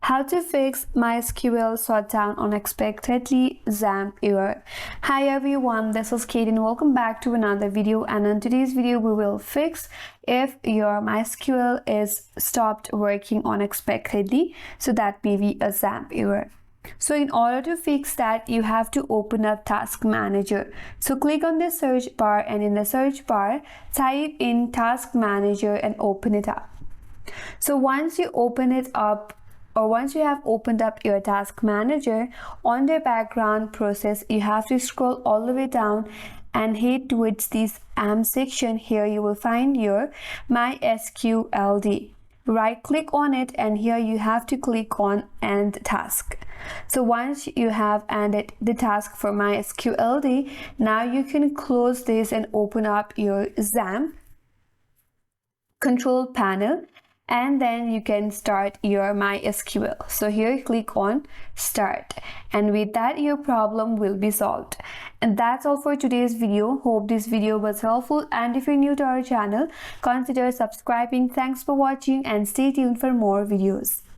How to fix MySQL Shutdown Unexpectedly XAMPP error. Hi everyone, this is Kate and welcome back to another video, and in today's video we will fix if your MySQL is stopped working unexpectedly, so that may be a XAMPP error. So in order to fix that, you have to open up Task Manager. So click on the search bar and in the search bar type in Task Manager and open it up. So once you open it up, or once you have opened up your Task Manager, on the background process you have to scroll all the way down and head towards this XAMPP section. Here you will find your mysqld. Right click on it and here you have to click on End Task. So once you have ended the task for mysqld, now you can close this and open up your XAMPP control panel, and then you can start your MySQL. So here click on Start, and with that your problem will be solved. And that's all for today's video. Hope this video was helpful, and if you're new to our channel, consider subscribing. Thanks for watching and stay tuned for more videos.